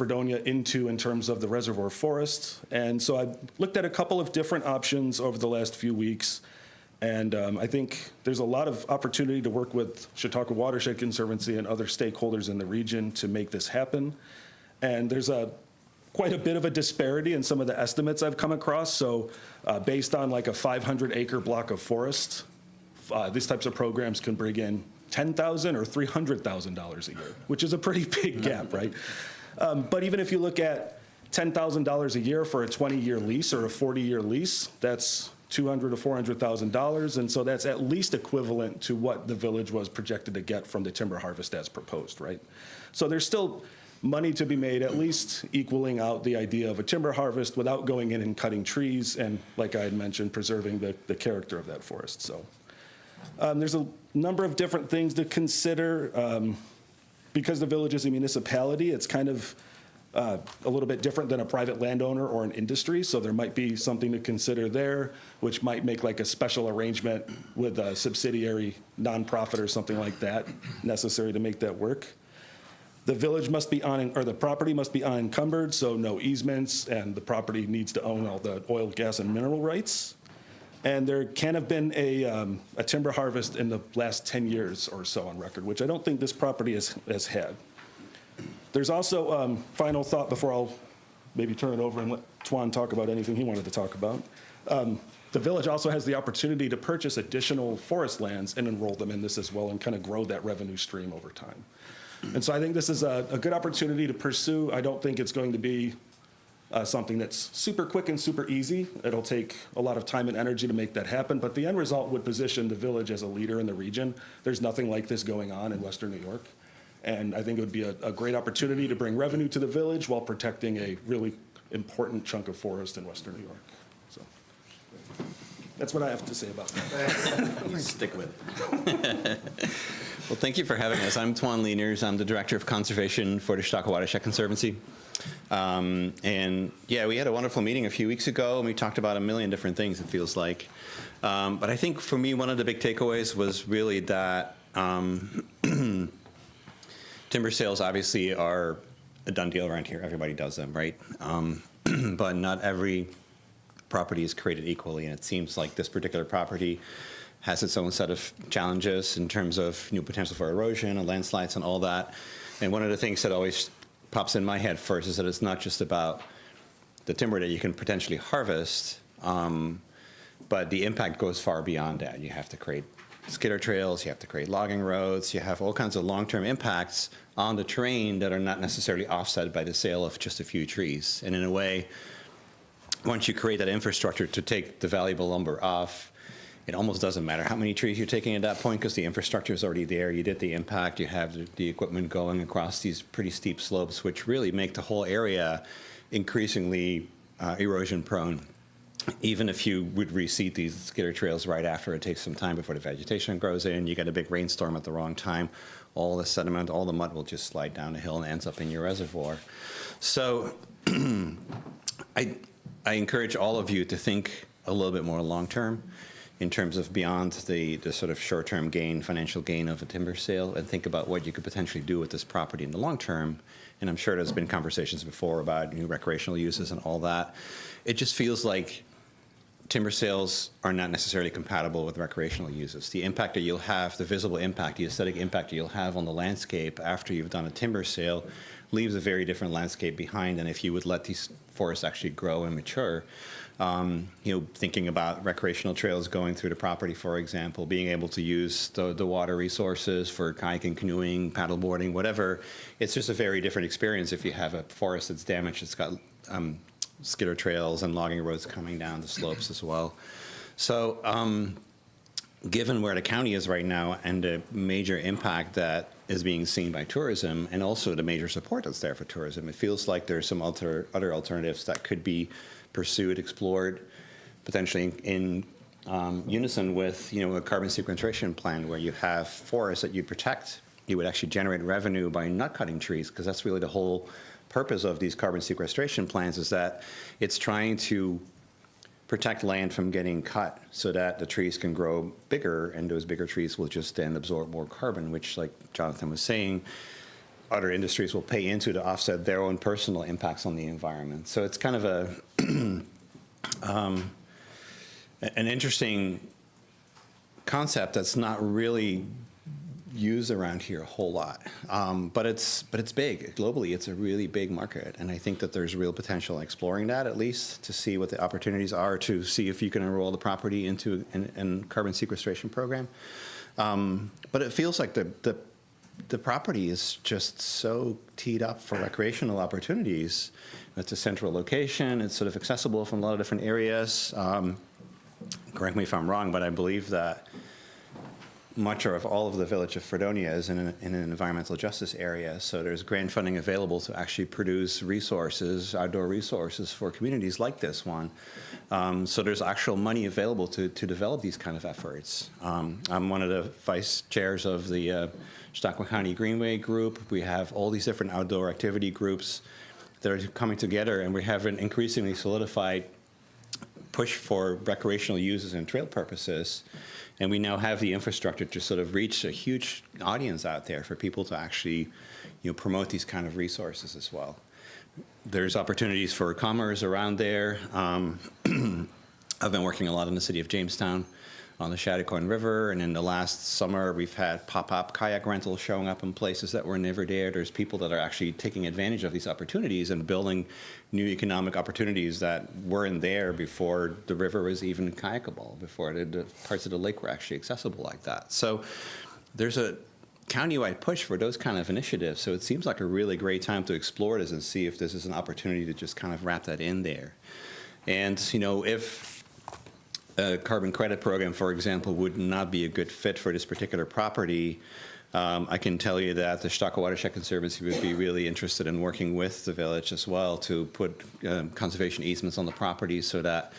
Fredonia into in terms of the reservoir forest. And so I looked at a couple of different options over the last few weeks. And I think there's a lot of opportunity to work with Chautauqua Watershed Conservancy and other stakeholders in the region to make this happen. And there's quite a bit of a disparity in some of the estimates I've come across. So based on like a 500-acre block of forest, these types of programs can bring in $10,000 or $300,000 a year, which is a pretty big gap, right? But even if you look at $10,000 a year for a 20-year lease or a 40-year lease, that's $200,000 to $400,000, and so that's at least equivalent to what the village was projected to get from the timber harvest as proposed, right? So there's still money to be made, at least equaling out the idea of a timber harvest without going in and cutting trees and, like I had mentioned, preserving the character of that forest. So there's a number of different things to consider. Because the village is a municipality, it's kind of a little bit different than a private landowner or an industry, so there might be something to consider there, which might make like a special arrangement with a subsidiary nonprofit or something like that necessary to make that work. The village must be or the property must be unencumbered, so no easements, and the property needs to own all the oil, gas, and mineral rights. And there can have been a timber harvest in the last 10 years or so on record, which I don't think this property has had. There's also, final thought before I'll maybe turn it over and let Tuan talk about anything he wanted to talk about. The village also has the opportunity to purchase additional forest lands and enroll them in this as well and kind of grow that revenue stream over time. And so I think this is a good opportunity to pursue. I don't think it's going to be something that's super quick and super easy. It'll take a lot of time and energy to make that happen, but the end result would position the village as a leader in the region. There's nothing like this going on in Western New York. And I think it would be a great opportunity to bring revenue to the village while protecting a really important chunk of forest in Western New York. So that's what I have to say about that. Stick with it. Well, thank you for having us. I'm Tuan Leaners. I'm the Director of Conservation for the Chautauqua Watershed Conservancy. And yeah, we had a wonderful meeting a few weeks ago, and we talked about a million different things, it feels like. But I think for me, one of the big takeaways was really that timber sales obviously are a done deal around here. Everybody does them, right? But not every property is created equally, and it seems like this particular property has its own set of challenges in terms of potential for erosion and landslides and all that. And one of the things that always pops in my head first is that it's not just about the timber that you can potentially harvest, but the impact goes far beyond that. You have to create skidder trails, you have to create logging roads, you have all kinds of long-term impacts on the terrain that are not necessarily offset by the sale of just a few trees. And in a way, once you create that infrastructure to take the valuable lumber off, it almost doesn't matter how many trees you're taking at that point because the infrastructure is already there. You did the impact. You have the equipment going across these pretty steep slopes, which really make the whole area increasingly erosion prone. Even if you would reseed these skidder trails right after, it takes some time before the vegetation grows in. You get a big rainstorm at the wrong time. All the sediment, all the mud will just slide down the hill and ends up in your reservoir. So I encourage all of you to think a little bit more long-term in terms of beyond the sort of short-term gain, financial gain of a timber sale, and think about what you could potentially do with this property in the long term. And I'm sure there's been conversations before about recreational uses and all that. It just feels like timber sales are not necessarily compatible with recreational uses. The impact that you'll have, the visible impact, the aesthetic impact that you'll have on the landscape after you've done a timber sale leaves a very different landscape behind than if you would let these forests actually grow and mature. Thinking about recreational trails going through the property, for example, being able to use the water resources for kayaking, canoeing, paddleboarding, whatever. It's just a very different experience if you have a forest that's damaged. It's got skidder trails and logging roads coming down the slopes as well. So given where the county is right now and the major impact that is being seen by tourism and also the major support that's there for tourism, it feels like there's some other alternatives that could be pursued, explored, potentially in unison with a carbon sequestration plan where you have forests that you protect. You would actually generate revenue by not cutting trees, because that's really the whole purpose of these carbon sequestration plans, is that it's trying to protect land from getting cut so that the trees can grow bigger, and those bigger trees will just then absorb more carbon, which, like Jonathan was saying, other industries will pay into to offset their own personal impacts on the environment. So it's kind of an interesting concept that's not really used around here a whole lot, but it's big globally. It's a really big market, and I think that there's real potential in exploring that, at least to see what the opportunities are, to see if you can enroll the property into a carbon sequestration program. But it feels like the property is just so teed up for recreational opportunities. It's a central location. It's sort of accessible from a lot of different areas. Correct me if I'm wrong, but I believe that much or of all of the Village of Fredonia is in an environmental justice area. So there's grant funding available to actually produce resources, outdoor resources for communities like this one. So there's actual money available to develop these kind of efforts. I'm one of the vice chairs of the Chautauqua County Greenway group. We have all these different outdoor activity groups that are coming together, and we have an increasingly solidified push for recreational uses and trail purposes. And we now have the infrastructure to sort of reach a huge audience out there for people to actually, promote these kind of resources as well. There's opportunities for commerce around there. I've been working a lot in the city of Jamestown on the Chautauqua River, and in the last summer, we've had pop-up kayak rentals showing up in places that were never there. There's people that are actually taking advantage of these opportunities and building new economic opportunities that weren't there before the river was even kayakable, before the parts of the lake were actually accessible like that. So there's a countywide push for those kind of initiatives. So it seems like a really great time to explore this and see if this is an opportunity to just kind of wrap that in there. And, if a carbon credit program, for example, would not be a good fit for this particular property, I can tell you that the Chautauqua Watershed Conservancy would be really interested in working with the village as well to put conservation easements on the property so that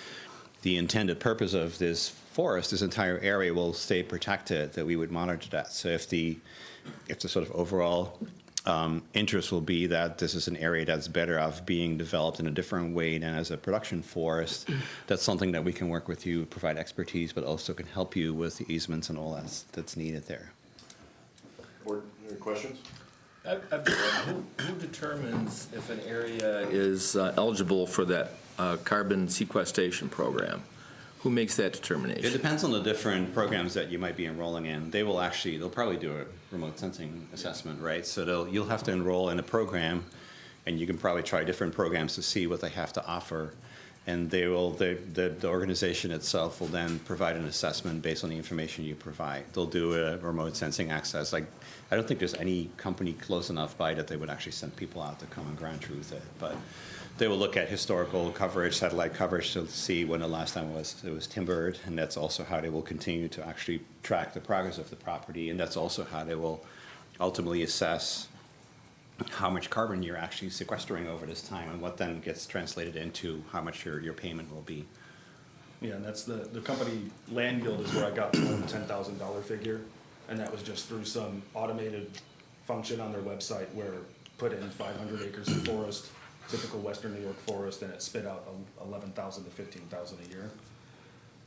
the intended purpose of this forest, this entire area, will stay protected, that we would monitor that. So if the sort of overall interest will be that this is an area that's better off being developed in a different way than as a production forest, that's something that we can work with you, provide expertise, but also can help you with the easements and all that's needed there. Board, any questions? Who determines if an area is eligible for that carbon sequestration program? Who makes that determination? It depends on the different programs that you might be enrolling in. They'll probably do a remote sensing assessment, right? So you'll have to enroll in a program, and you can probably try different programs to see what they have to offer. And the organization itself will then provide an assessment based on the information you provide. They'll do a remote sensing access. I don't think there's any company close enough by that they would actually send people out to come and ground truth it. But they will look at historical coverage, satellite coverage, to see when the last time it was timbered, and that's also how they will continue to actually track the progress of the property, and that's also how they will ultimately assess how much carbon you're actually sequestering over this time, and what then gets translated into how much your payment will be. Yeah, and that's the company Land Yield is where I got the $10,000 figure, and that was just through some automated function on their website where put in 500 acres of forest, typical Western New York forest, and it spit out 11,000 to 15,000 a year.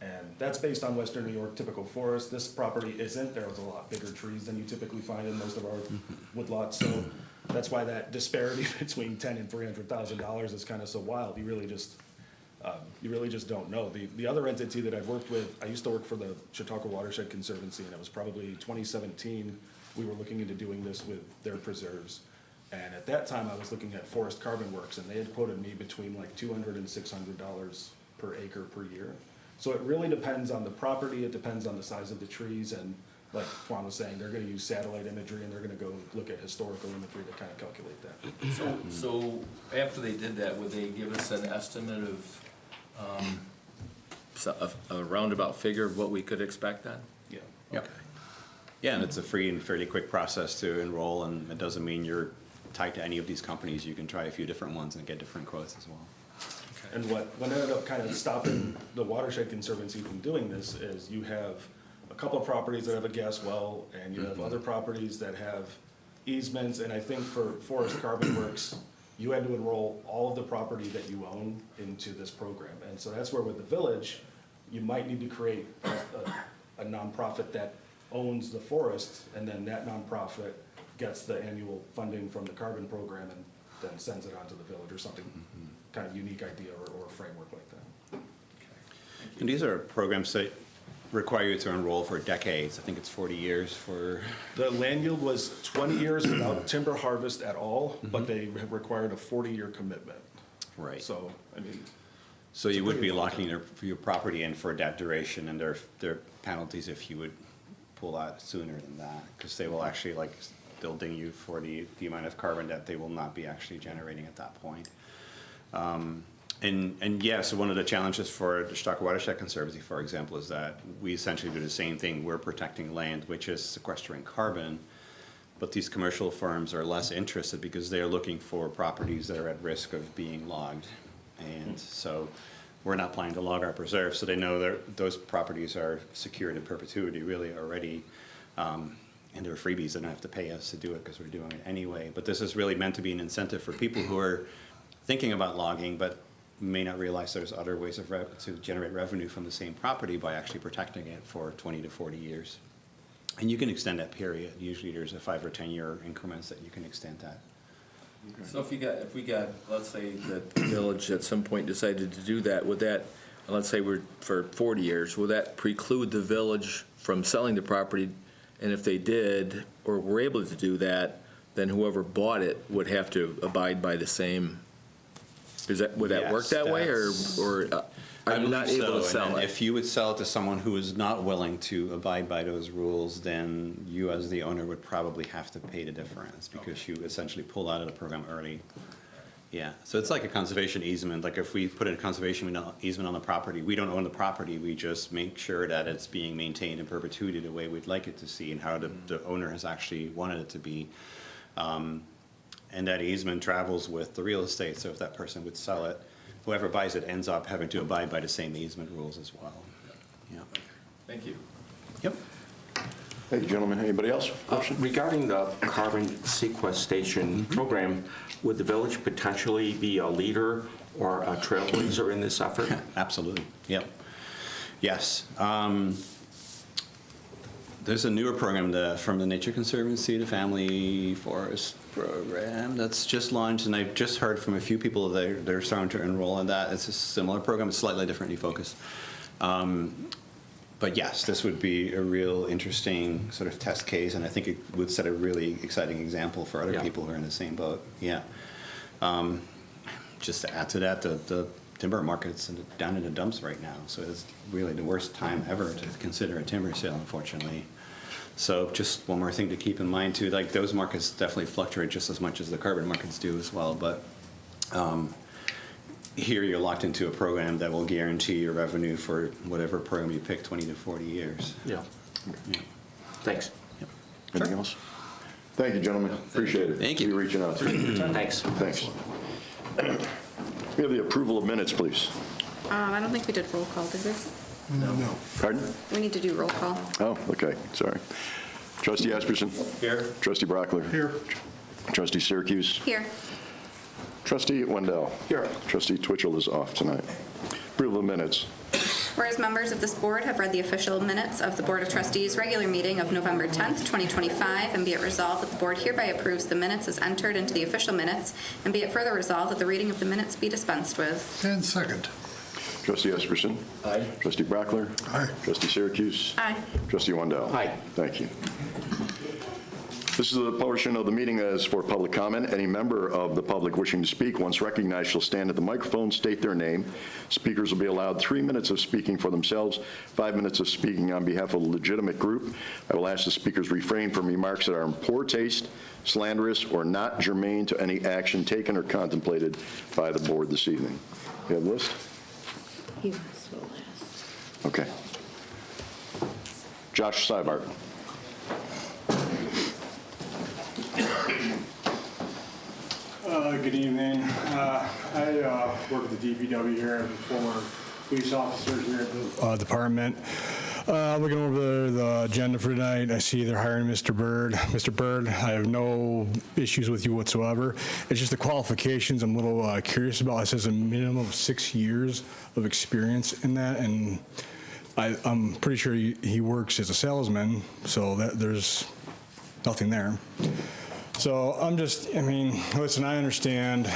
And that's based on Western New York typical forest. This property isn't. There was a lot bigger trees than you typically find in most of our woodlots. So that's why that disparity between $10,000 and $300,000 is kind of so wild. You really just don't know. The other entity that I've worked with, I used to work for the Chautauqua Watershed Conservancy, and it was probably 2017. We were looking into doing this with their preserves. And at that time, I was looking at Forest Carbon Works, and they had quoted me between like $200 and $600 per acre per year. So it really depends on the property. It depends on the size of the trees, and like Juan was saying, they're going to use satellite imagery, and they're going to go look at historical imagery to kind of calculate that. So after they did that, would they give us an estimate of a roundabout figure of what we could expect then? Yeah. Yep. Yeah, and it's a free and fairly quick process to enroll, and it doesn't mean you're tied to any of these companies. You can try a few different ones and get different quotes as well. And what ended up kind of stopping the Watershed Conservancy from doing this is you have a couple of properties that have a gas well, and you have other properties that have easements, and I think for Forest Carbon Works, you had to enroll all of the property that you own into this program. And so that's where with the village, you might need to create a nonprofit that owns the forest, and then that nonprofit gets the annual funding from the carbon program and then sends it on to the village or something, kind of unique idea or framework like that. And these are programs that require you to enroll for decades. I think it's 40 years for, The land yield was 20 years without timber harvest at all, but they have required a 40-year commitment. right. So, I mean, So you would be locking your property in for that duration, and there are penalties if you would pull out sooner than that, because they will actually, like, they'll ding you for the amount of carbon that they will not be actually generating at that point. And yeah, so one of the challenges for the Chautauqua Watershed Conservancy, for example, is that we essentially do the same thing. We're protecting land, which is sequestering carbon, but these commercial firms are less interested because they're looking for properties that are at risk of being logged. And so we're not planning to log our preserves, so they know that those properties are secured in perpetuity really already. And they're freebies, they don't have to pay us to do it because we're doing it anyway. But this is really meant to be an incentive for people who are thinking about logging, but may not realize there's other ways of to generate revenue from the same property by actually protecting it for 20 to 40 years. And you can extend that period. Usually there's a 5 or 10 year increments that you can extend that. So if we got, let's say that the village at some point decided to do that, would that, let's say we're for 40 years, will that preclude the village from selling the property? And if they did, or were able to do that, then whoever bought it would have to abide by the same, would that work Yes, that way, that's- or are you not believe able to so, sell and then it? if you would sell it to someone who is not willing to abide by those rules, then you as the owner would probably have to pay the difference because you essentially pull out of the program early. Yeah, so it's like a conservation easement. Like if we put a conservation easement on the property, we don't own the property, we just make sure that it's being maintained in perpetuity the way we'd like it to see and how the owner has actually wanted it to be. And that easement travels with the real estate, so if that person would sell it, whoever buys it ends up having to abide by the same easement rules as well. Yeah. Thank you. Yep. Thank you, gentlemen. Anybody else? Regarding the carbon sequestration program, would the village potentially be a leader or a trailblazer in this effort? Absolutely. Yep. Yes. There's a newer program from the Nature Conservancy, the Family Forest Program, that's just launched, and I've just heard from a few people that they're starting to enroll in that. It's a similar program, it's slightly differently focused. But yes, this would be a real interesting sort of test case, and I think it would set a really exciting example for other Yeah. people who are in the same boat. Yeah. Just to add to that, the timber market's down in the dumps right now, so it's really the worst time ever to consider a timber sale, unfortunately. So just one more thing to keep in mind too, like those markets definitely fluctuate just as much as the carbon markets do as well, but here you're locked into a program that will guarantee your revenue for whatever program you pick, 20 to 40 years. Yeah. Yeah. Thanks. Anything else? Thank you, gentlemen. Appreciate it. Thank you. You reaching out. Thanks. Thanks. We have the approval of minutes, please. I don't think we did roll call, did we? Pardon? We need to do roll call. Oh, okay, sorry. Trustee Esperson? Here. Trustee Brockler? Here. Trustee Syracuse? Here. Trustee Wendell? Here. Trustee Twitchell is off tonight. Approval of minutes. Whereas members of this board have read the official minutes of the Board of Trustees regular meeting of November 10th, 2025, and be it resolved that the board hereby approves the minutes as entered into the official minutes, and be it further resolved that the reading of the minutes be dispensed with. And second. Trustee Esperson? Aye. Trustee Brockler? Aye. Trustee Syracuse? Aye. Trustee Wendell? Aye. Thank you. This is the portion of the meeting that is for public comment. Any member of the public wishing to speak, once recognized, shall stand at the microphone, state their name. Speakers will be allowed 3 minutes of speaking for themselves, 5 minutes of speaking on behalf of a legitimate group. I will ask the speakers refrain from remarks that are in poor taste, slanderous, or not germane to any action taken or contemplated by the board this evening. You have a list? He wants to go last. Okay. Josh Seibart. Good evening. I work at the DPW here as a former police officer here at the department. Looking over the agenda for tonight, I see they're hiring Mr. Bird. Mr. Bird, I have no issues with you whatsoever. It's just the qualifications I'm a little curious about. It says a minimum of 6 years of experience in that, and I'm pretty sure he works as a salesman, so that there's nothing there. So I'm just, I mean, listen, I understand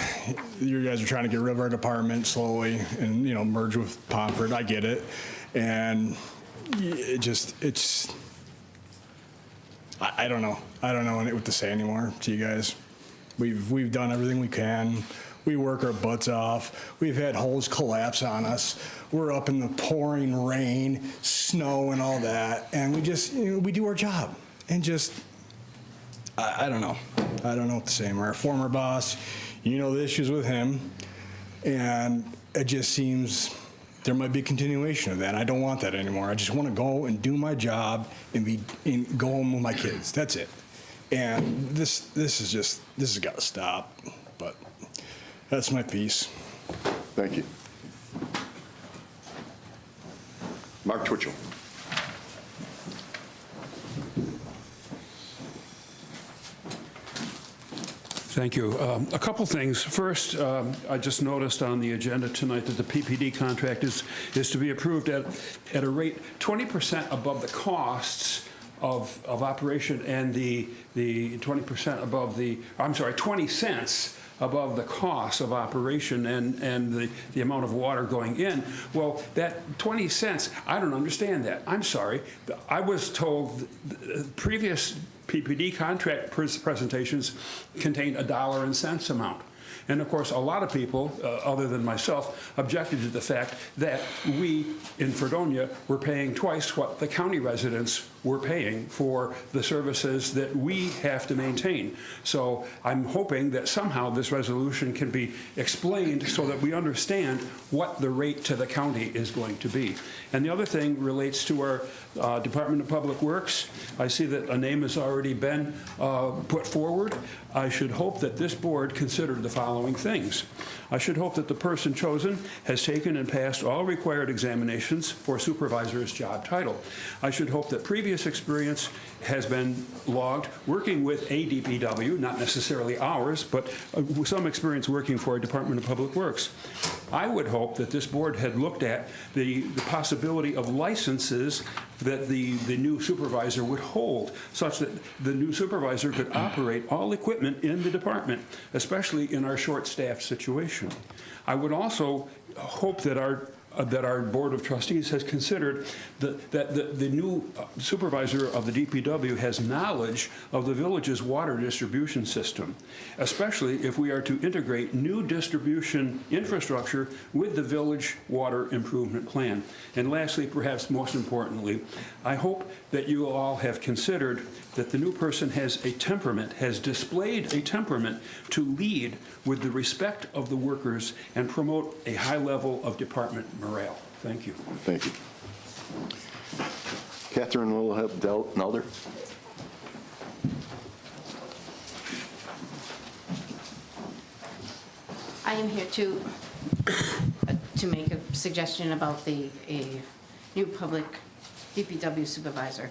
you guys are trying to get rid of our department slowly and, you know, merge with Pomfret. I get it. And I don't know. I don't know what to say anymore to you guys. We've done everything we can. We work our butts off. We've had holes collapse on us. We're up in the pouring rain, snow and all that. And we just, you know, we do our job. And just, I don't know. I don't know what to say. Our former boss, you know the issues with him. And it just seems there might be a continuation of that. I don't want that anymore. I just want to go and do my job and go home with my kids. That's it. And this has got to stop. But that's my piece. Thank you. Mark Twitchell. Thank you. A couple things. First, I just noticed on the agenda tonight that the PPD contract is to be approved at a rate 20% above the costs of operation and the 20% above the, I'm sorry, 20 cents above the cost of operation and the amount of water going in. Well, that 20 cents, I don't understand that. I'm sorry. I was told previous PPD contract presentations contained a dollar and cents amount. And of course, a lot of people, other than myself, objected to the fact that we in Fredonia were paying twice what the county residents were paying for the services that we have to maintain. So I'm hoping that somehow this resolution can be explained so that we understand what the rate to the county is going to be. And the other thing relates to our Department of Public Works. I see that a name has already been put forward. I should hope that this board considered the following things. I should hope that the person chosen has taken and passed all required examinations for supervisor's job title. I should hope that previous experience has been logged working with a DPW, not necessarily ours, but some experience working for a Department of Public Works. I would hope that this board had looked at the possibility of licenses that the new supervisor would hold, such that the new supervisor could operate all equipment in the department, especially in our short-staffed situation. I would also hope that our Board of Trustees has considered that the new supervisor of the DPW has knowledge of the village's water distribution system, especially if we are to integrate new distribution infrastructure with the village water improvement plan. And lastly, perhaps most importantly, I hope that you all have considered that the new person has a temperament, has displayed a temperament to lead with the respect of the workers and promote a high level of department morale. Thank you. Thank you. Catherine Nelder. I am here to make a suggestion about a new public DPW supervisor.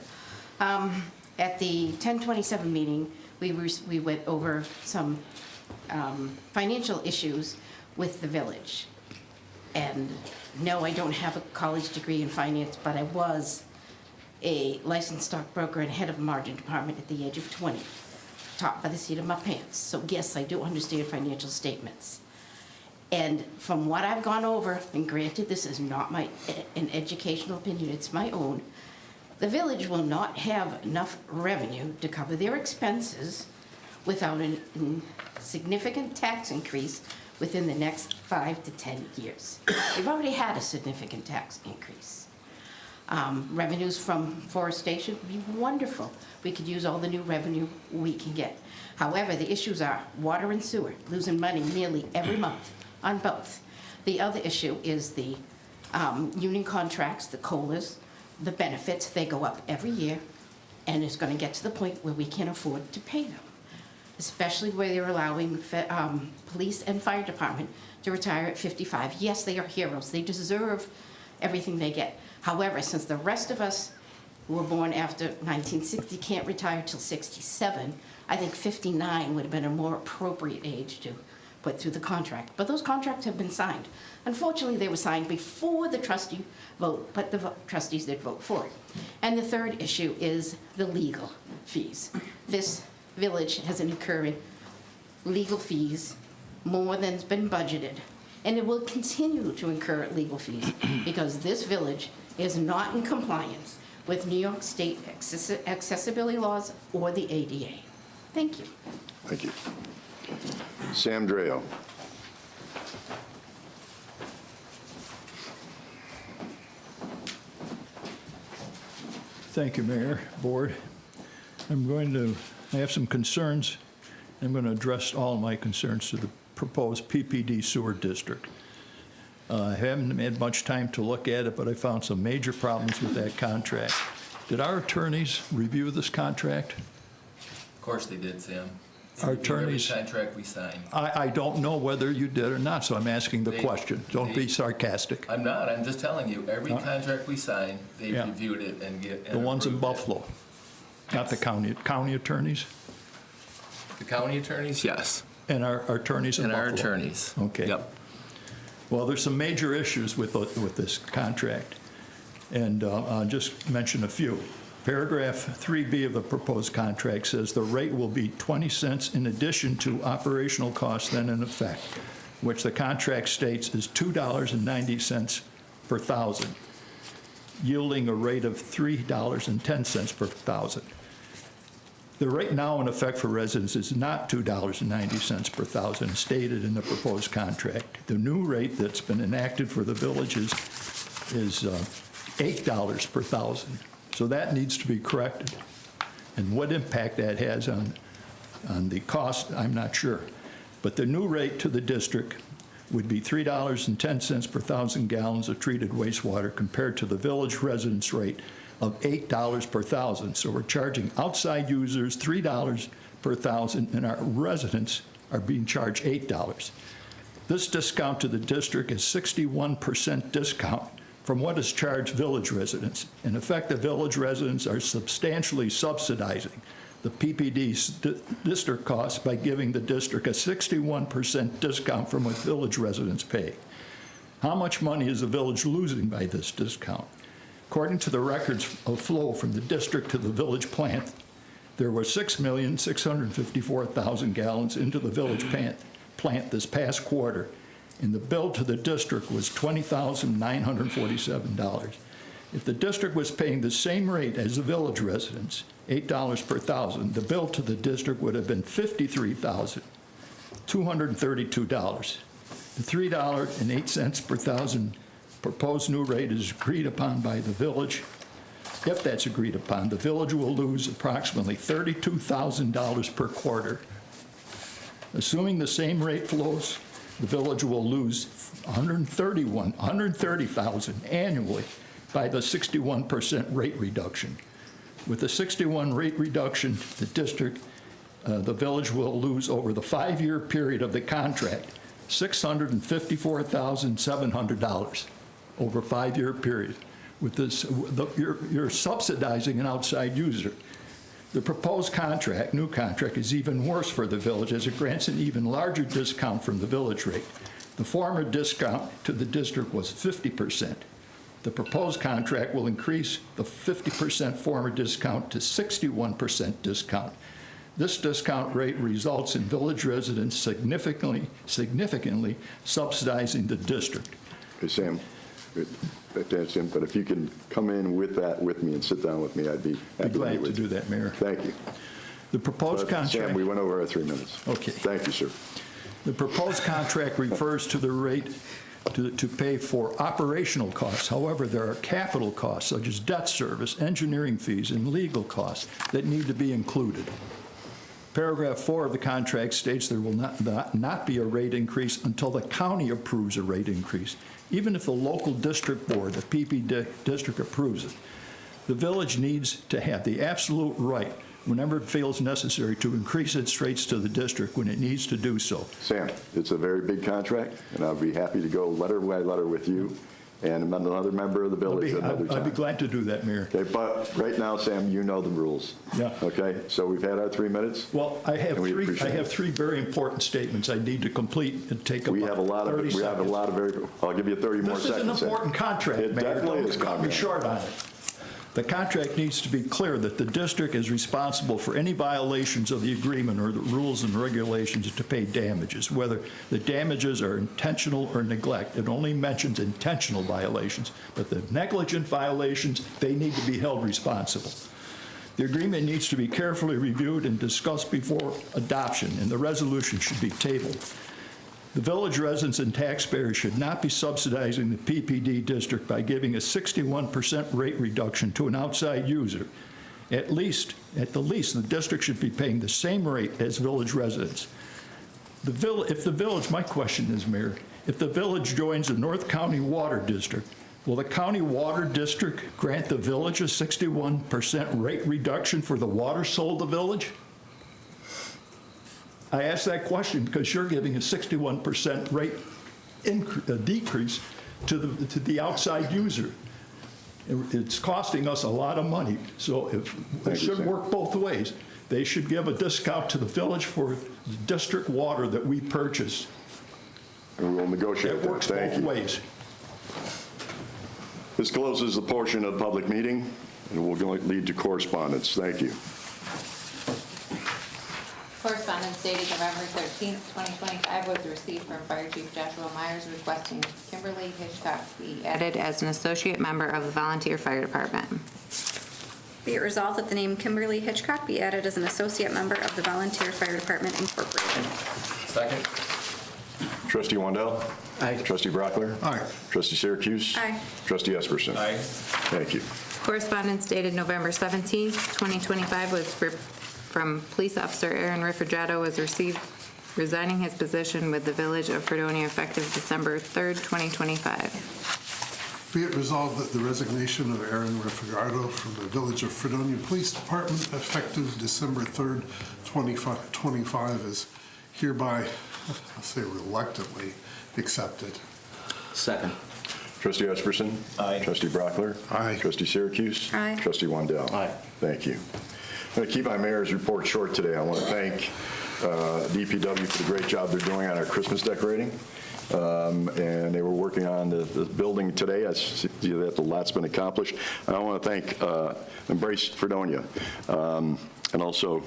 At the 1027 meeting, we went over some financial issues with the village. And no, I don't have a college degree in finance, but I was a licensed stockbroker and head of a margin department at the age of 20, taught by the seat of my pants. So yes, I do understand financial statements. And from what I've gone over, and granted this is not an educational opinion, it's my own, the village will not have enough revenue to cover their expenses without a significant tax increase within the next 5 to 10 years. They've already had a significant tax increase. Revenues from forestation would be wonderful. We could use all the new revenue we can get. However, the issues are water and sewer, losing money nearly every month on both. The other issue is the union contracts, the COLAs, the benefits. They go up every year, and it's going to get to the point where we can't afford to pay them, especially where they're allowing police and fire department to retire at 55. Yes, they are heroes. They deserve everything they get. However, since the rest of us who were born after 1960 can't retire till 67, I think 59 would have been a more appropriate age to put through the contract. But those contracts have been signed. Unfortunately, they were signed before the trustee vote, but the trustees did vote for it. And the third issue is the legal fees. This village has incurred legal fees more than's been budgeted, and it will continue to incur legal fees because this village is not in compliance with New York State accessibility laws or the ADA. Thank you. Thank you. Sam Drayo. Thank you, Mayor, Board. I have some concerns. I'm going to address all my concerns to the proposed PPD sewer district. I haven't had much time to look at it, but I found some major problems with that contract. Did our attorneys review this contract? Of course they did, Sam. Our They review attorneys- Every contract we sign. I don't know whether you did or not, so I'm asking the question. Don't be sarcastic. I'm not, I'm just telling you, every contract we sign, they Yeah. reviewed it and get. The ones in approved it. Buffalo, not the county attorneys, The county attorneys, yes, and our attorneys in and Buffalo. our attorneys. Okay. Yep. Well, there's some major issues with this contract, and I'll just mention a few. Paragraph 3B of the proposed contract says the rate will be 20 cents in addition to operational costs then in effect, which the contract states is $2.90 per thousand, yielding a rate of $3.10 per thousand. The rate now in effect for residents is not $2.90 per thousand stated in the proposed contract. The new rate that's been enacted for the villages is $8 per thousand. So that needs to be corrected. And what impact that has on the cost, I'm not sure. But the new rate to the district would be $3.10 per thousand gallons of treated wastewater compared to the village residents rate of $8 per thousand. So we're charging outside users $3 per thousand, and our residents are being charged $8. This discount to the district is 61% discount from what is charged village residents. In effect, the village residents are substantially subsidizing the PPD's district costs by giving the district a 61% discount from what village residents pay. How much money is the village losing by this discount? According to the records of flow from the district to the village plant, there were 6,654,000 gallons into the village plant this past quarter, and the bill to the district was $20,947. If the district was paying the same rate as the village residents, $8 per thousand, the bill to the district would have been $53,232. The $3.08 per thousand proposed new rate is agreed upon by the village. If that's agreed upon, the village will lose approximately $32,000 per quarter. Assuming the same rate flows, the village will lose $130,000 annually by the 61% rate reduction. With the 61 rate reduction, the village will lose over the 5-year period of the contract $654,700 over a 5-year period. With this, you're subsidizing an outside user. The proposed contract, new contract, is even worse for the village as it grants an even larger discount from the village rate. The former discount to the district was 50%. The proposed contract will increase the 50% former discount to 61% discount. This discount rate results in village residents significantly subsidizing the district. Hey, Sam, that's him, but if you can come in with that with me and sit down with me, I'd be happy to meet Be glad to with do you. that, Mayor. Thank you. The proposed But, contract. Sam, we went over our 3 minutes. Okay. Thank you, sir. The proposed contract refers to the rate to pay for operational costs. However, there are capital costs such as debt service, engineering fees, and legal costs that need to be included. Paragraph 4 of the contract states there will not be a rate increase until the county approves a rate increase, even if the local district board, the PP district, approves it. The village needs to have the absolute right, whenever it feels necessary, to increase its rates to the district when it needs to do so. Sam, it's a very big contract, and I'll be happy to go letter by letter with you and another member of the village at another time. I'd be glad to do that, Mayor. Okay, but right now, Sam, you know the rules. Yeah. Okay, so we've had our 3 minutes. Well, I have And we three. appreciate I have it. 3 very important statements I need to complete and take about 30 We seconds. have a lot of very, I'll give you 30 more This is seconds. an Sam. important contract, It Mayor. definitely Don't is cut me contract. short on it. The contract needs to be clear that the district is responsible for any violations of the agreement or the rules and regulations to pay damages, whether the damages are intentional or neglect. It only mentions intentional violations, but the negligent violations, they need to be held responsible. The agreement needs to be carefully reviewed and discussed before adoption, and the resolution should be tabled. The village residents and taxpayers should not be subsidizing the PPD district by giving a 61% rate reduction to an outside user. At the least, the district should be paying the same rate as village residents. If the village, my question is, Mayor, if the village joins the North County Water District, will the County Water District grant the village a 61% rate reduction for the water sold to the village? I ask that question because you're giving a 61% rate decrease to the outside user. It's costing us a lot of money, so it should work both ways. They should give a discount to the village for the district water that we purchase. And we'll negotiate that. It works both ways. This closes the portion of the public meeting, and will lead to correspondence. Thank you. Correspondence dated November 13th, 2025 was received from Fire Chief Joshua Myers requesting Kimberly Hitchcock be added as an associate member of the Volunteer Fire Department. Be it resolved that the name Kimberly Hitchcock be added as an associate member of the Volunteer Fire Department Incorporated. Second. Trustee Wandel? Aye. Trustee Brockler? Aye. Trustee Syracuse? Aye. Trustee Esperson? Aye. Thank you. Correspondence dated November 17th, 2025 was from Police Officer Aaron Riffergato was received resigning his position with the Village of Fredonia effective December 3rd, 2025. Be it resolved that the resignation of Aaron Riffergato from the Village of Fredonia Police Department effective December 3rd, 2025 is hereby, I'll say reluctantly, accepted. Second. Trustee Esperson? Aye. Trustee Brockler? Aye. Trustee Syracuse? Aye. Trustee Wandel? Aye. Thank you. I'm going to keep my mayor's report short today. I want to thank DPW for the great job they're doing on our Christmas decorating. And they were working on the building today. I see that a lot's been accomplished. I want to thank Embrace Fredonia and also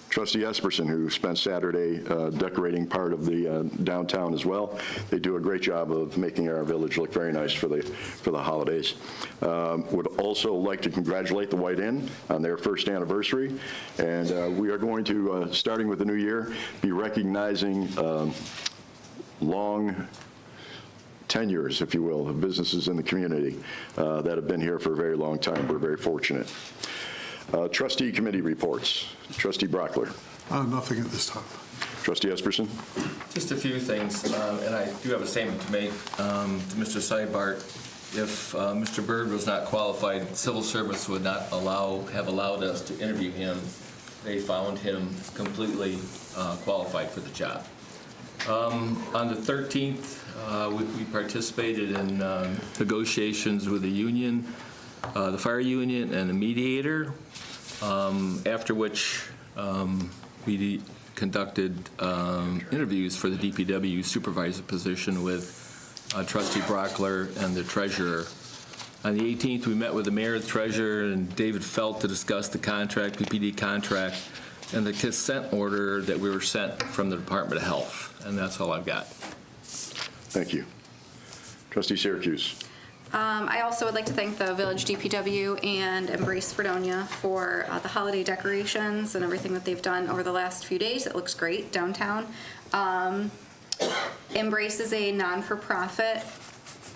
Trustee Esperson, who spent Saturday decorating part of the downtown as well. They do a great job of making our village look very nice for the holidays. Would also like to congratulate the White Inn on their first anniversary. And we are going to, starting with the new year, be recognizing long tenures, if you will, of businesses in the community that have been here for a very long time. We're very fortunate. Trustee committee reports. Trustee Brockler. Nothing at this time. Trustee Esperson. Just a few things, and I do have a statement to make to Mr. Seibart. If Mr. Byrd was not qualified, civil service would not have allowed us to interview him. They found him completely qualified for the job. On the 13th, we participated in negotiations with the union, the fire union, and the mediator, after which we conducted interviews for the DPW supervisor position with Trustee Brockler and the treasurer. On the 18th, we met with the mayor, the treasurer, and David Felt to discuss the contract, PPD contract, and the consent order that we were sent from the Department of Health. And that's all I've got. Thank you. Trustee Syracuse. I also would like to thank the Village DPW and Embrace Fredonia for the holiday decorations and everything that they've done over the last few days. It looks great downtown. Embrace is a non-for-profit.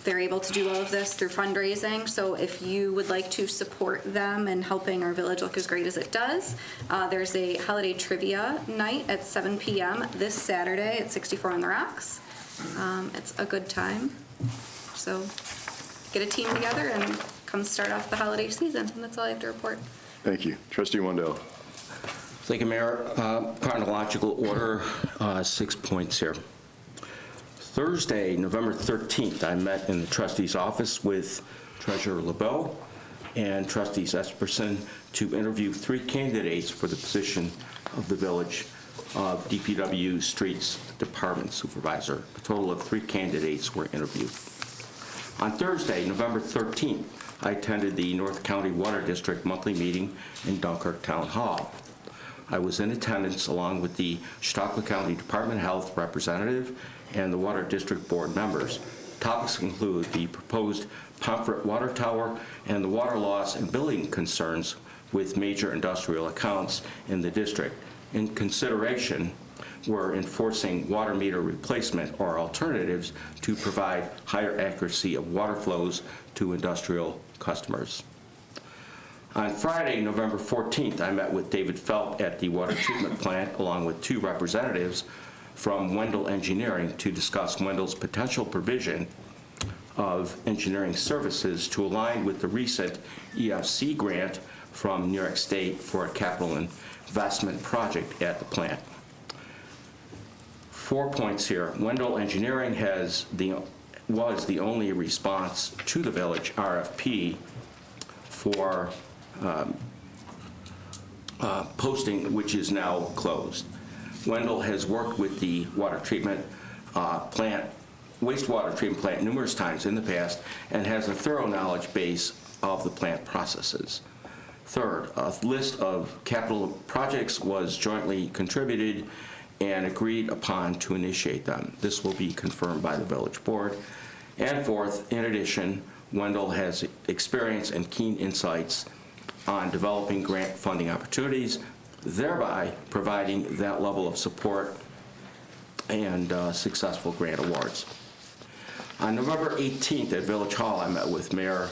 They're able to do all of this through fundraising, so if you would like to support them in helping our village look as great as it does, there's a holiday trivia night at 7 p.m. this Saturday at 64 on the Rocks. It's a good time, so get a team together and come start off the holiday season, and that's all I have to report. Thank you. Trustee Wandel. Thank you, Mayor. Chronological order, 6 points here. Thursday, November 13th, I met in the trustee's office with Treasurer LaBelle and Trustees Esperson to interview 3 candidates for the position of the Village of DPW Streets Department Supervisor. A total of 3 candidates were interviewed. On Thursday, November 13th, I attended the North County Water District monthly meeting in Dunkirk Town Hall. I was in attendance along with the Chautauqua County Department of Health representative and the Water District Board members. Topics include the proposed Pomfret Water Tower and the water loss and billing concerns with major industrial accounts in the district. In consideration were enforcing water meter replacement or alternatives to provide higher accuracy of water flows to industrial customers. On Friday, November 14th, I met with David Felt at the water treatment plant along with 2 representatives from Wendell Engineering to discuss Wendell's potential provision of engineering services to align with the recent EFC grant from New York State for a capital investment project at the plant. 4 points here. Wendell Engineering was the only response to the village RFP for posting, which is now closed. Wendell has worked with the water treatment plant, wastewater treatment plant numerous times in the past and has a thorough knowledge base of the plant processes. Third, a list of capital projects was jointly contributed and agreed upon to initiate them. This will be confirmed by the village board. And fourth, in addition, Wendell has experience and keen insights on developing grant funding opportunities, thereby providing that level of support and successful grant awards. On November 18th at Village Hall, I met with Mayor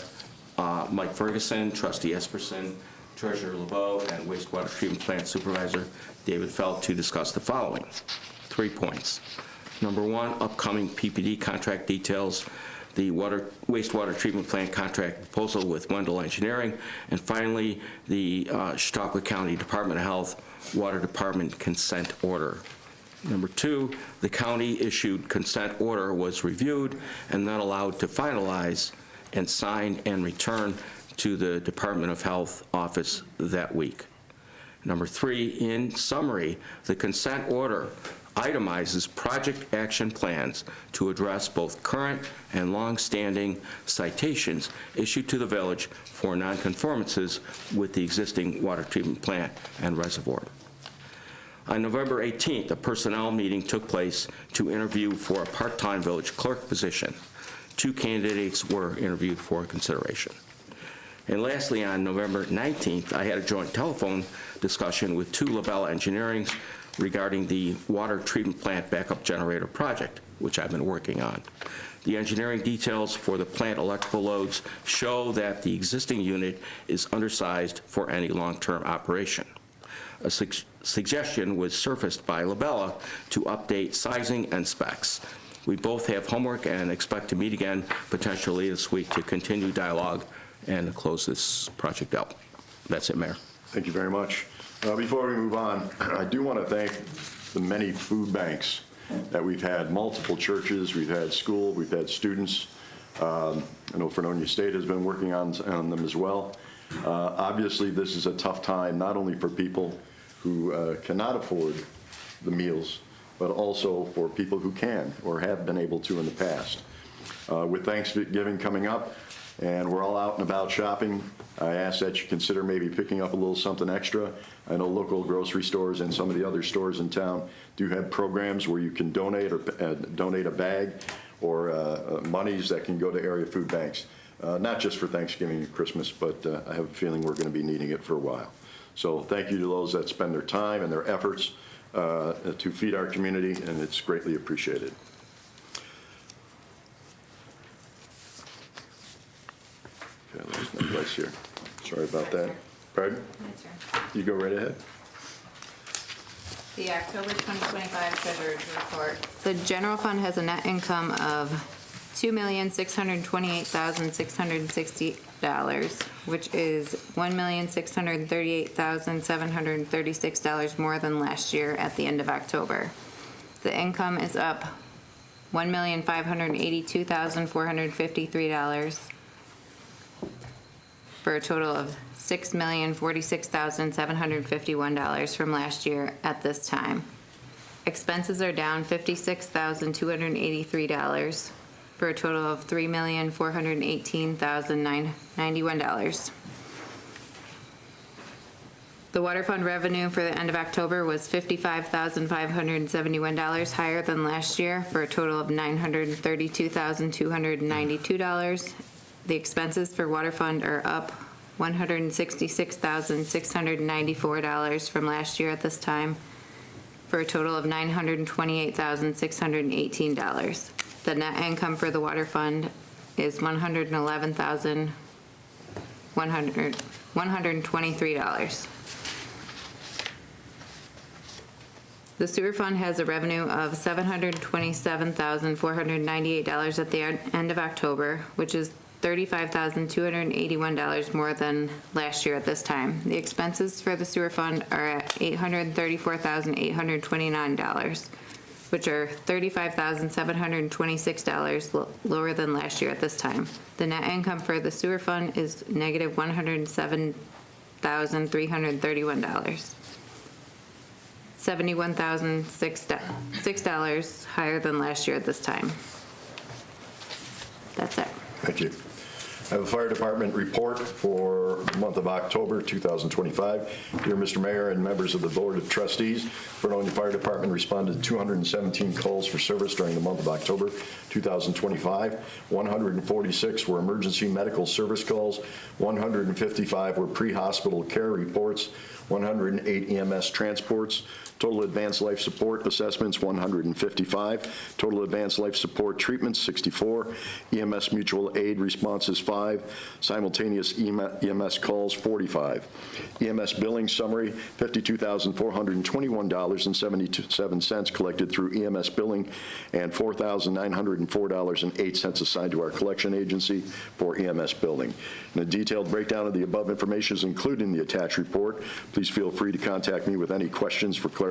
Mike Ferguson, Trustee Esperson, Treasurer LeBeau, and Wastewater Treatment Plant Supervisor David Felt to discuss the following. 3 points. Number 1, upcoming PPD contract details, the wastewater treatment plant contract proposal with Wendell Engineering, and finally, the Chautauqua County Department of Health Water Department consent order. Number 2, the county issued consent order was reviewed and then allowed to finalize and signed and returned to the Department of Health office that week. Number 3, in summary, the consent order itemizes project action plans to address both current and long-standing citations issued to the village for nonconformances with the existing water treatment plant and reservoir. On November 18th, a personnel meeting took place to interview for a part-time village clerk position. 2 candidates were interviewed for consideration. And lastly, on November 19th, I had a joint telephone discussion with 2 Labella Engineerings regarding the water treatment plant backup generator project, which I've been working on. The engineering details for the plant electrical loads show that the existing unit is undersized for any long-term operation. A suggestion was surfaced by Labella to update sizing and specs. We both have homework and expect to meet again potentially this week to continue dialogue and to close this project out. That's it, Mayor. Thank you very much. Before we move on, I do want to thank the many food banks that we've had, multiple churches, we've had school, we've had students. I know Fredonia State has been working on them as well. Obviously, this is a tough time, not only for people who cannot afford the meals, but also for people who can or have been able to in the past. With Thanksgiving coming up, and we're all out and about shopping, I ask that you consider maybe picking up a little something extra. I know local grocery stores and some of the other stores in town do have programs where you can donate or donate a bag or monies that can go to area food banks, not just for Thanksgiving and Christmas, but I have a feeling we're going to be needing it for a while. So thank you to those that spend their time and their efforts to feed our community, and it's greatly appreciated. Okay, there's no place here. Sorry about that. Pardon? You go right ahead. The October 2025 Treasurer's Report. The general fund has a net income of $2,628,660, which is $1,638,736 more than last year at the end of October. The income is up $1,582,453 for a total of $6,046,751 from last year at this time. Expenses are down $56,283 for a total of $3,418,991. The water fund revenue for the end of October was $55,571, higher than last year, for a total of $932,292. The expenses for water fund are up $166,694 from last year at this time, for a total of $928,618. The net income for the water fund is $111,123. The sewer fund has a revenue of $727,498 at the end of October, which is $35,281 more than last year at this time. The expenses for the sewer fund are at $834,829, which are $35,726 lower than last year at this time. The net income for the sewer fund is negative $107,331. $71,006 higher than last year at this time. That's it. Thank you. I have a fire department report for the month of October 2025. Dear Mr. Mayor and members of the Board of Trustees, Fredonia Fire Department responded to 217 calls for service during the month of October 2025. 146 were emergency medical service calls. 155 were pre-hospital care reports. 108 EMS transports. Total advanced life support assessments, 155. Total advanced life support treatments, 64. EMS mutual aid responses, 5. Simultaneous EMS calls, 45. EMS billing summary, $52,421.77 collected through EMS billing, and $4,904.08 assigned to our collection agency for EMS billing. And a detailed breakdown of the above information is included in the attached report. Please feel free to contact me with any questions for clarification.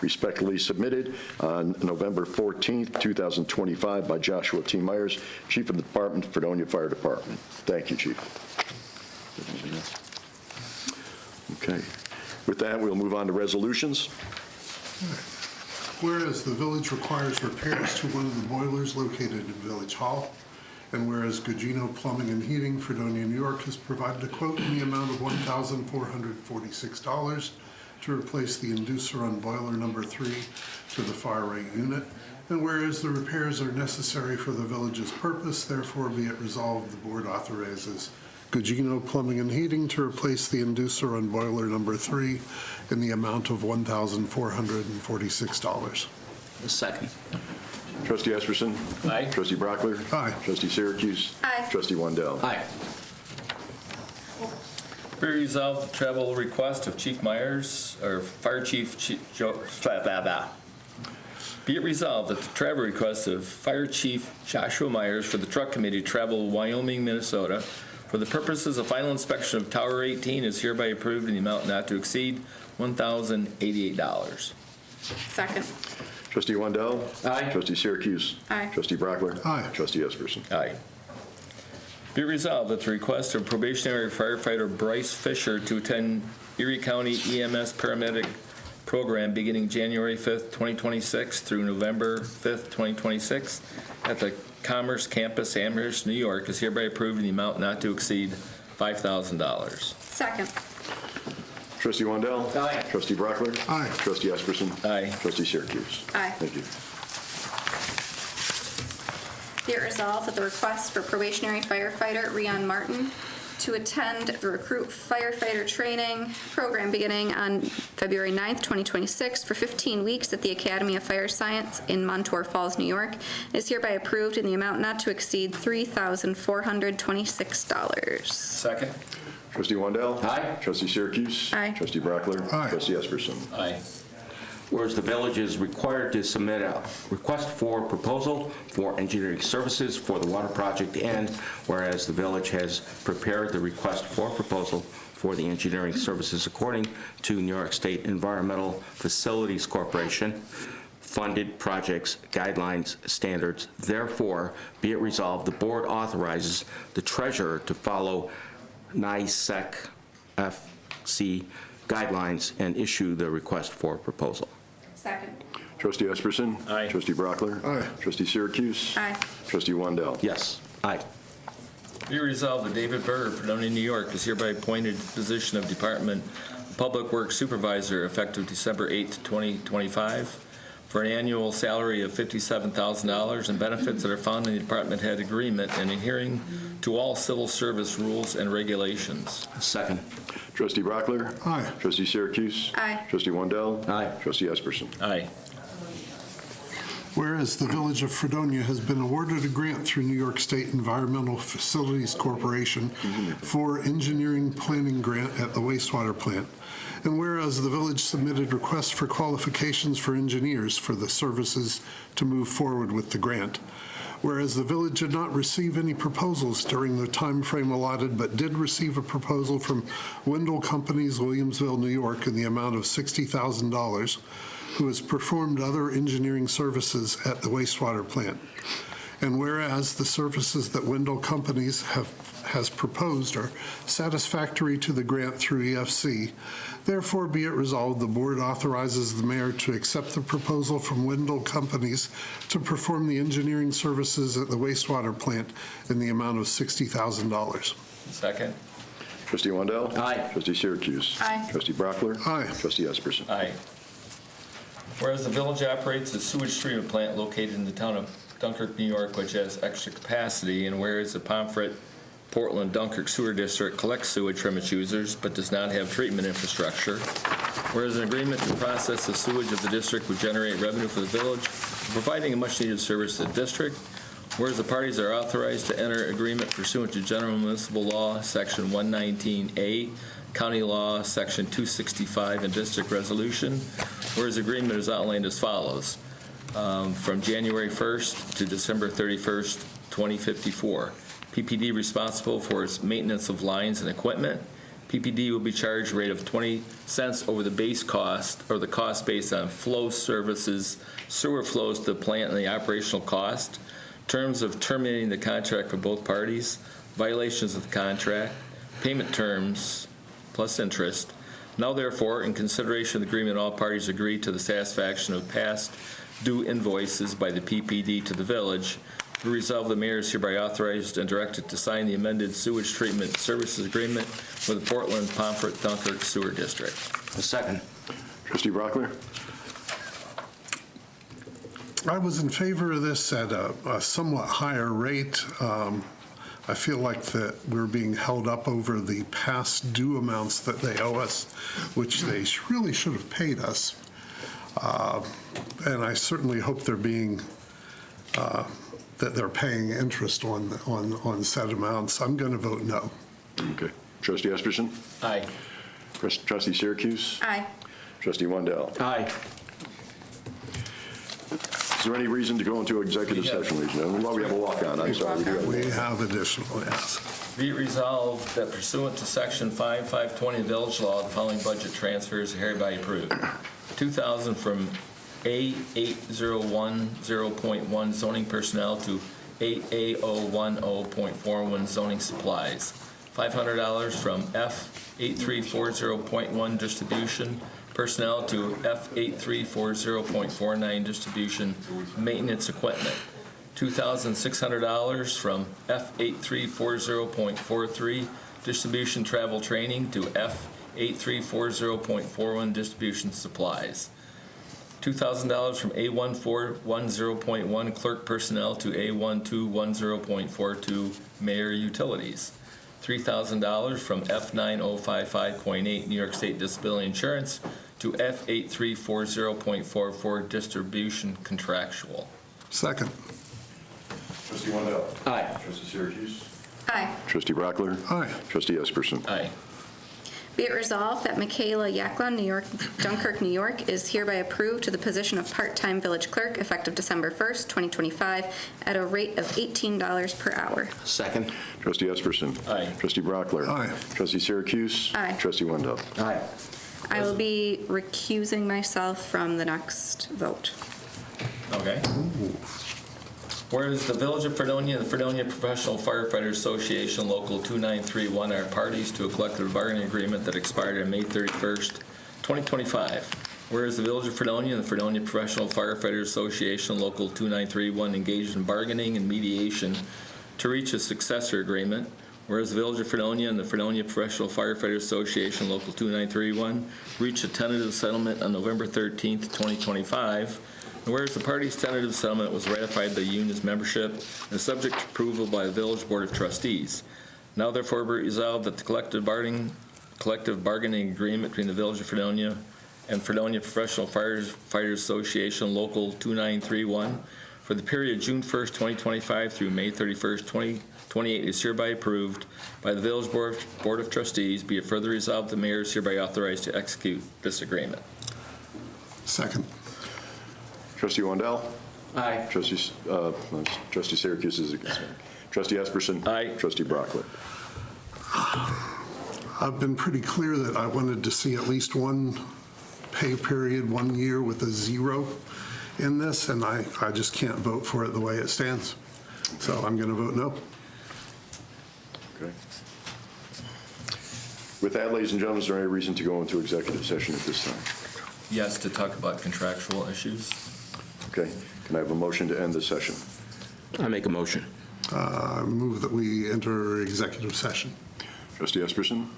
Respectfully submitted on November 14th, 2025 by Joshua T. Myers, Chief of the Department, Fredonia Fire Department. Thank you, Chief. Okay. With that, we'll move on to resolutions. Whereas the village requires repairs to one of the boilers located in Village Hall, and whereas Gugino Plumbing and Heating, Fredonia, New York, has provided a quote in the amount of $1,446 to replace the inducer on boiler number 3 to the fire rate unit, and whereas the repairs are necessary for the village's purpose, therefore be it resolved the board authorizes Gugino Plumbing and Heating to replace the inducer on boiler number 3 in the amount of $1,446. Second. Trustee Esperson. Aye. Trustee Brockler. Aye. Trustee Syracuse. Aye. Trustee Wendell. Aye. Be resolved, the travel request of Chief Myers, or Fire Chief Joe, Be it resolved that the travel request of Fire Chief Joshua Myers for the truck committee to travel Wyoming, Minnesota, for the purposes of final inspection of Tower 18 is hereby approved in the amount not to exceed $1,088. Second. Trustee Wendell. Aye. Trustee Syracuse. Aye. Trustee Brockler. Aye. Trustee Esperson. Aye. Be it resolved that the request of probationary firefighter Bryce Fisher to attend Erie County EMS paramedic program beginning January 5th, 2026 through November 5th, 2026 at the Commerce Campus, Amherst, New York is hereby approved in the amount not to exceed $5,000. Second. Trustee Wendell. Aye. Trustee Brockler. Aye. Trustee Esperson. Aye. Trustee Syracuse. Aye. Thank you. Be it resolved that the request for probationary firefighter Rion Martin to attend the recruit firefighter training program beginning on February 9th, 2026 for 15 weeks at the Academy of Fire Science in Montour Falls, New York is hereby approved in the amount not to exceed $3,426. Second. Trustee Wendell. Aye. Trustee Syracuse. Aye. Trustee Brockler. Aye. Trustee Esperson. Aye. Whereas the village is required to submit a request for proposal for engineering services for the water project, and whereas the village has prepared the request for proposal for the engineering services according to New York State Environmental Facilities Corporation funded projects guidelines standards, therefore be it resolved the board authorizes the treasurer to follow NISEC FC guidelines and issue the request for proposal. Second. Trustee Esperson? Aye. Trustee Brockler? Aye. Trustee Syracuse? Aye. Trustee Wendell? Yes. Aye. Be resolved that David Berg of Fredonia, New York is hereby appointed to the position of Department of Public Works Supervisor effective December 8th, 2025, for an annual salary of $57,000 and benefits that are found in the department head agreement and adhering to all civil service rules and regulations. Second. Trustee Brockler? Aye. Trustee Syracuse? Aye. Trustee Wendell? Aye. Trustee Esperson? Aye. Whereas the Village of Fredonia has been awarded a grant through New York State Environmental Facilities Corporation for engineering planning grant at the wastewater plant. And whereas the village submitted requests for qualifications for engineers for the services to move forward with the grant. Whereas the village did not receive any proposals during the time frame allotted, but did receive a proposal from Wendell Companies, Williamsville, New York, in the amount of $60,000, who has performed other engineering services at the wastewater plant. And whereas the services that Wendell Companies has proposed are satisfactory to the grant through EFC, therefore be it resolved, the board authorizes the mayor to accept the proposal from Wendell Companies to perform the engineering services at the wastewater plant in the amount of $60,000. Second. Trustee Wendell? Aye. Trustee Syracuse? Aye. Trustee Brockler? Aye. Trustee Esperson? Aye. Whereas the village operates a sewage treatment plant located in the town of Dunkirk, New York, which has extra capacity, and whereas the Pomfret, Portland, Dunkirk Sewer District collects sewage from its users but does not have treatment infrastructure, whereas an agreement to process the sewage of the district would generate revenue for the village, providing a much-needed service to the district, whereas the parties are authorized to enter agreement pursuant to General Municipal Law, Section 119A, County Law, Section 265, and District Resolution, whereas agreement is outlined as follows. From January 1st to December 31st, 2054. PPD responsible for its maintenance of lines and equipment. PPD will be charged a rate of 20 cents over the base cost, or the cost based on flow services, sewer flows to the plant, and the operational cost. Terms of terminating the contract for both parties. Violations of the contract. Payment terms plus interest. Now therefore, in consideration of the agreement, all parties agree to the satisfaction of past due invoices by the PPD to the village. We resolve the mayor is hereby authorized and directed to sign the amended sewage treatment services agreement with the Portland, Pomfret, Dunkirk Sewer District. Second. Trustee Brockler? I was in favor of this at a somewhat higher rate. I feel like that we're being held up over the past due amounts that they owe us, which they really should have paid us. And I certainly hope they're being, that they're paying interest on said amounts. I'm going to vote no. Okay. Trustee Esperson? Aye. Trustee Syracuse? Aye. Trustee Wendell? Aye. Is there any reason to go into executive session, ladies and gentlemen? Well, we have a walk-on, I'm sorry. We do have a We have additional, yes. Be it resolved that pursuant to Section 5520 of the Village Law, the following budget transfers are hereby approved. 2,000 from A8010.1 zoning personnel to A8010.41 zoning supplies. $500 from F8340.1 distribution personnel to F8340.49 distribution maintenance equipment. $2,600 from F8340.43 distribution travel training to F8340.41 distribution supplies. $2,000 from A1410.1 clerk personnel to A1210.42 mayor utilities. $3,000 from F9055.8 New York State Disability Insurance to F8340.44 distribution contractual. Second. Trustee Wendell? Aye. Trustee Syracuse? Aye. Trustee Brockler? Aye. Trustee Esperson? Aye. Be it resolved that Michaela Yaklon, Dunkirk, New York, is hereby approved to the position of part-time village clerk effective December 1st, 2025, at a rate of $18 per hour. Second. Trustee Esperson? Aye. Trustee Brockler? Aye. Trustee Syracuse? Aye. Trustee Wendell? Aye. I will be recusing myself from the next vote. Okay. Whereas the Village of Fredonia and the Fredonia Professional Firefighters Association Local 2931 are parties to a collective bargaining agreement that expired on May 31st, 2025. Whereas the Village of Fredonia and the Fredonia Professional Firefighters Association Local 2931 engaged in bargaining and mediation to reach a successor agreement. Whereas the Village of Fredonia and the Fredonia Professional Firefighters Association Local 2931 reached a tentative settlement on November 13th, 2025. And whereas the parties' tentative settlement was ratified by the union's membership and is subject to approval by the Village Board of Trustees. Now therefore be resolved that the collective bargaining agreement between the Village of Fredonia and Fredonia Professional Firefighters Association Local 2931 for the period June 1st, 2025 through May 31st, 2028 is hereby approved by the Village Board of Trustees. Be it further resolved, the mayor is hereby authorized to execute this agreement. Second. Trustee Wendell? Aye. Trustee Syracuse is against. Trustee Esperson? Aye. Trustee Brockler? I've been pretty clear that I wanted to see at least one pay period, 1 year with a 0 in this, and I just can't vote for it the way it stands. So I'm going to vote no. Okay. With that, ladies and gentlemen, is there any reason to go into executive session at this time? Yes, to talk about contractual issues. Okay. Can I have a motion to end the session? I make a motion. I move that we enter executive session. Trustee Esperson?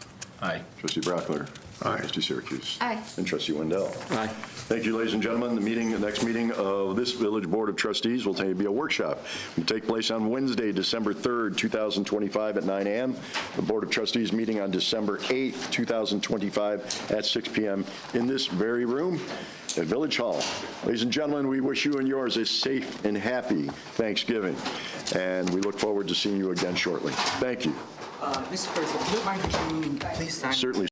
Aye. Trustee Brockler? Aye. Trustee Syracuse? Aye. And Trustee Wendell? Aye. Thank you, ladies and gentlemen. The next meeting of this Village Board of Trustees will be a workshop. It will take place on Wednesday, December 3rd, 2025 at 9 a.m. The Board of Trustees meeting on December 8th, 2025 at 6 p.m. in this very room at Village Hall. Ladies and gentlemen, we wish you and yours a safe and happy Thanksgiving, and we look forward to seeing you again shortly. Thank you. Mr. President, would you mind to please sign? Certainly.